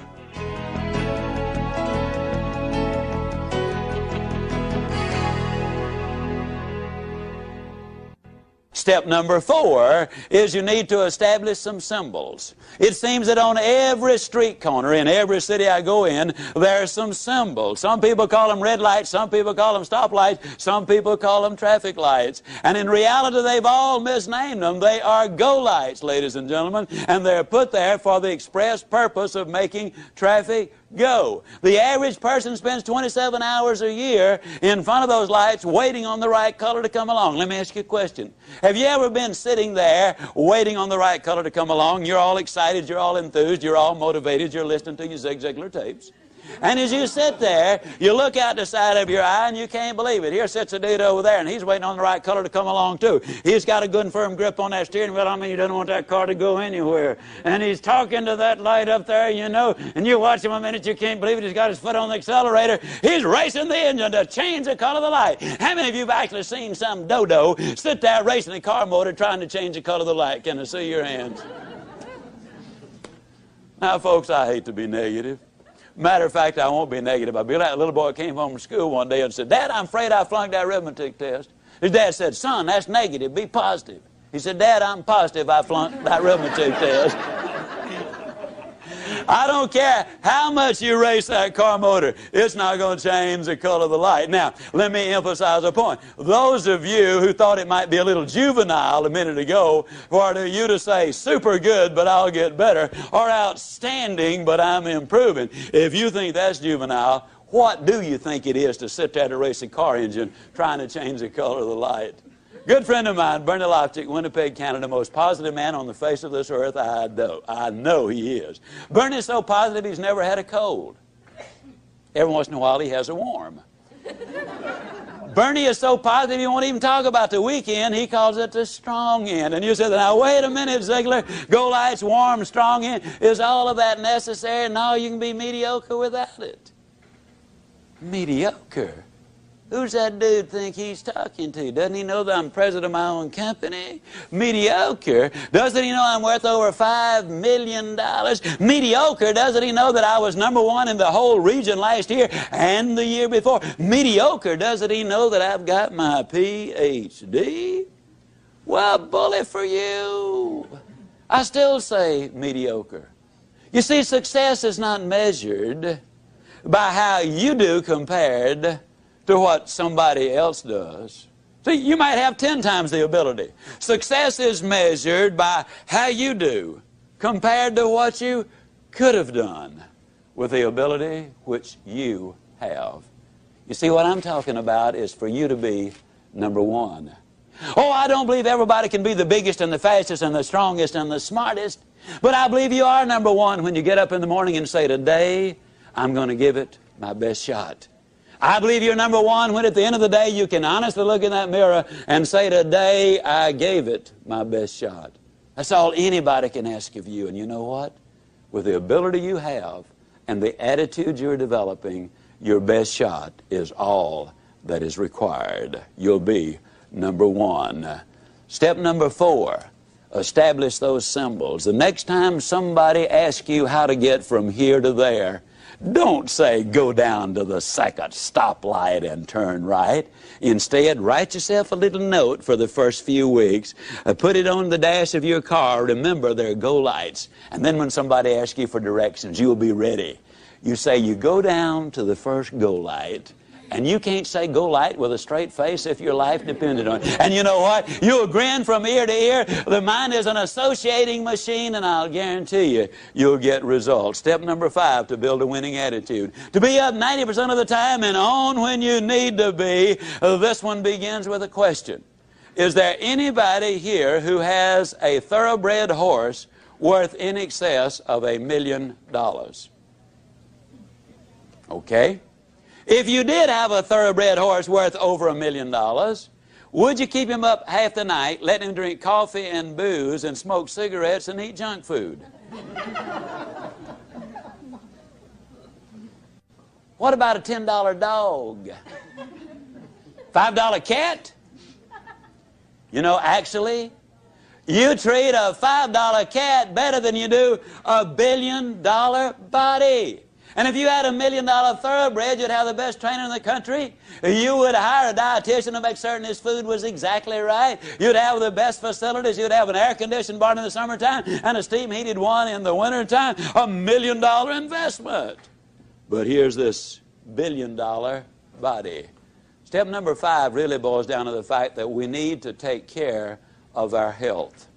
Step number 4 is you need to establish some symbols. It seems that on every street corner in every city I go in, there are some symbols. Some people call them red lights, some people call them stoplights, some people call them traffic lights. And in reality, they've all misnamed them. They are go lights, ladies and gentlemen, and they're put there for the express purpose of making traffic go. The average person spends 27 hours a year in front of those lights waiting on the right color to come along. Let me ask you a question. Have you ever been sitting there waiting on the right color to come along? You're all excited, you're all enthused, you're all motivated, you're listening to your Zig Ziglar tapes. And as you sit there, you look out the side of your eye and you can't believe it. Here sits a dude over there and he's waiting on the right color to come along too. He's got a good and firm grip on that steering wheel. I mean, he doesn't want that car to go anywhere. And he's talking to that light up there, you know, and you watch him a minute, you can't believe it. He's got his foot on the accelerator. He's racing the engine to change the color of the light. How many of you have actually seen some dodo sit there racing a car motor trying to change the color of the light? Can I see your hands? Now, folks, I hate to be negative. Matter of fact, I won't be negative. I'll be like a little boy came home from school one day and said, Dad, I'm afraid I flunked that arithmetic test. His dad said, son, that's negative. Be positive. He said, Dad, I'm positive I flunked that arithmetic test. I don't care how much you race that car motor, it's not going to change the color of the light. Now, let me emphasize a point. Those of you who thought it might be a little juvenile a minute ago for you to say super good, but I'll get better, or outstanding, but I'm improving, if you think that's juvenile, what do you think it is to sit there to race a car engine trying to change the color of the light? Good friend of mine, Bernie Loftic, Winnipeg, Canada, most positive man on the face of this earth. I know he is. Bernie's so positive he's never had a cold. Every once in a while he has a warm. Bernie is so positive he won't even talk about the weekend. He calls it the strong end. And you say, now wait a minute, Ziglar. Go lights, warm, strong end. Is all of that necessary? No, you can be mediocre without it. Mediocre? Who's that dude think he's talking to? Doesn't he know that I'm president of my own company? Mediocre? Doesn't he know I'm worth over $5 million? Mediocre? Doesn't he know that I was #1 in the whole region last year and the year before? Mediocre? Doesn't he know that I've got my PhD? Well, bully for you. I still say mediocre. You see, success is not measured by how you do compared to what somebody else does. See, you might have 10 times the ability. Success is measured by how you do compared to what you could have done with the ability which you have. You see, what I'm talking about is for you to be #1. Oh, I don't believe everybody can be the biggest and the fastest and the strongest and the smartest, but I believe you are #1 when you get up in the morning and say, today, I'm going to give it my best shot. I believe you're #1 when at the end of the day you can honestly look in that mirror and say, today I gave it my best shot. That's all anybody can ask of you. And you know what? With the ability you have and the attitude you're developing, your best shot is all that is required. You'll be #1. Step number 4, establish those symbols. The next time somebody asks you how to get from here to there, Don't say go down to the second stoplight and turn right. Instead, write yourself a little note for the first few weeks. Put it on the dash of your car. Remember, there are go lights. And then when somebody asks you for directions, you'll be ready. You say you go down to the first go light. And you can't say go light with a straight face if your life depended on it. And you know what? You'll grin from ear to ear. The mind is an associating machine, and I'll guarantee you, you'll get results. Step number 5 to build a winning attitude. To be up 90% of the time and on when you need to be. This one begins with a question. Is there anybody here who has a thoroughbred horse worth in excess of $1 million? Okay. If you did have a thoroughbred horse worth over $1 million, would you keep him up half the night, let him drink coffee and booze and smoke cigarettes and eat junk food? What about a $10 dog? $5 cat? You know, actually, you treat a $5 cat better than you do a $1 billion body. And if you had a $1 million thoroughbred, you'd have the best trainer in the country. You would hire a dietitian to make certain his food was exactly right. You'd have the best facilities. You'd have an air-conditioned barn in the summertime and a steam-heated one in the wintertime. $1 million investment. But here's this $1 billion body. Step number 5 really boils down to the fact that we need to take care of our health.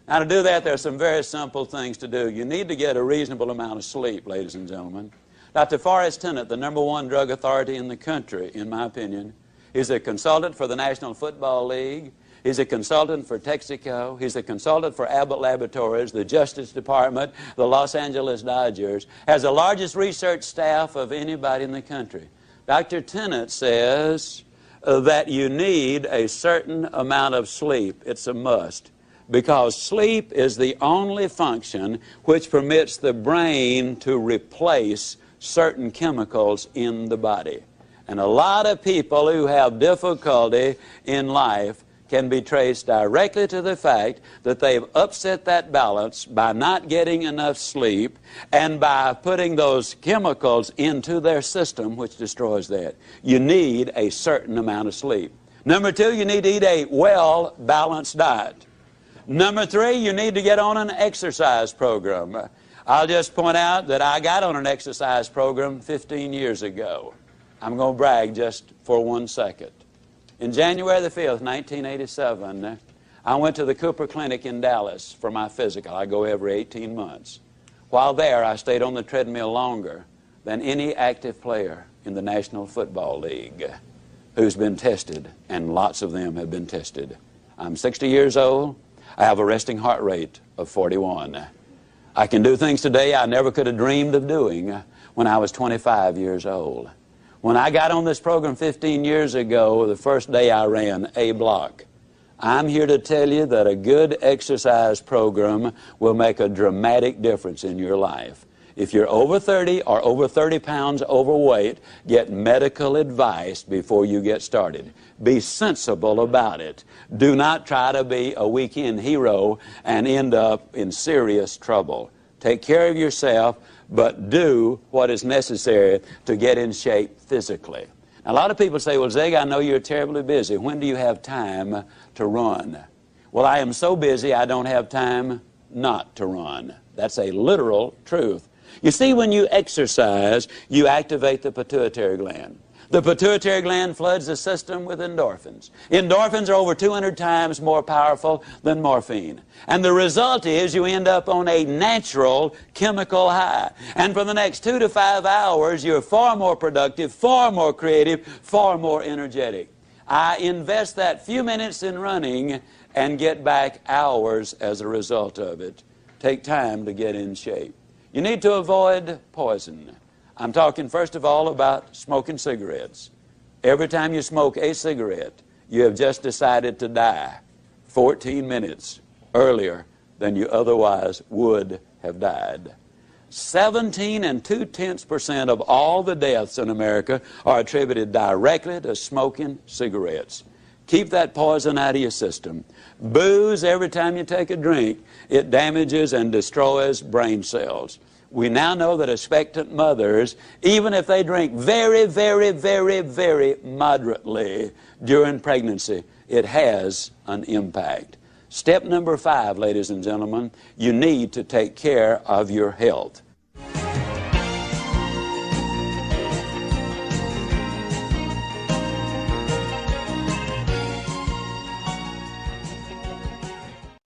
Now, to do that, there are some very simple things to do. You need to get a reasonable amount of sleep, ladies and gentlemen. Dr. Forrest Tennant, the #1 drug authority in the country, in my opinion, is a consultant for the National Football League. He's a consultant for Texaco. He's a consultant for Abbott Laboratories, the Justice Department, the Los Angeles Dodgers. Has the largest research staff of anybody in the country. Dr. Tennant says that you need a certain amount of sleep. It's a must. Because sleep is the only function which permits the brain to replace certain chemicals in the body. And a lot of people who have difficulty in life can be traced directly to the fact that they've upset that balance by not getting enough sleep and by putting those chemicals into their system, which destroys that. You need a certain amount of sleep. Number 2, you need to eat a well-balanced diet. Number 3, you need to get on an exercise program. I'll just point out that I got on an exercise program 15 years ago. I'm going to brag just for 1 second. In January the 5th, 1987, I went to the Cooper Clinic in Dallas for my physical. I go every 18 months. While there, I stayed on the treadmill longer than any active player in the National Football League who's been tested, and lots of them have been tested. I'm 60 years old. I have a resting heart rate of 41. I can do things today I never could have dreamed of doing when I was 25 years old. When I got on this program 15 years ago, the first day I ran a block. I'm here to tell you that a good exercise program will make a dramatic difference in your life. If you're over 30 or over 30 pounds overweight, get medical advice before you get started. Be sensible about it. Do not try to be a weekend hero and end up in serious trouble. Take care of yourself, but do what is necessary to get in shape physically. Now, a lot of people say, well, Zig, I know you're terribly busy. When do you have time to run? Well, I am so busy I don't have time not to run. That's a literal truth. You see, when you exercise, you activate the pituitary gland. The pituitary gland floods the system with endorphins. Endorphins are over 200 times more powerful than morphine. And the result is you end up on a natural chemical high. And for the next 2 to 5 hours, you're far more productive, far more creative, far more energetic. I invest that few minutes in running and get back hours as a result of it. Take time to get in shape. You need to avoid poison. I'm talking first of all about smoking cigarettes. Every time you smoke a cigarette, you have just decided to die 14 minutes earlier than you otherwise would have died. 17.2% of all the deaths in America are attributed directly to smoking cigarettes. Keep that poison out of your system. Booze, every time you take a drink, it damages and destroys brain cells. We now know that expectant mothers, even if they drink very, very, very, very moderately during pregnancy, it has an impact. Step number 5, ladies and gentlemen, you need to take care of your health.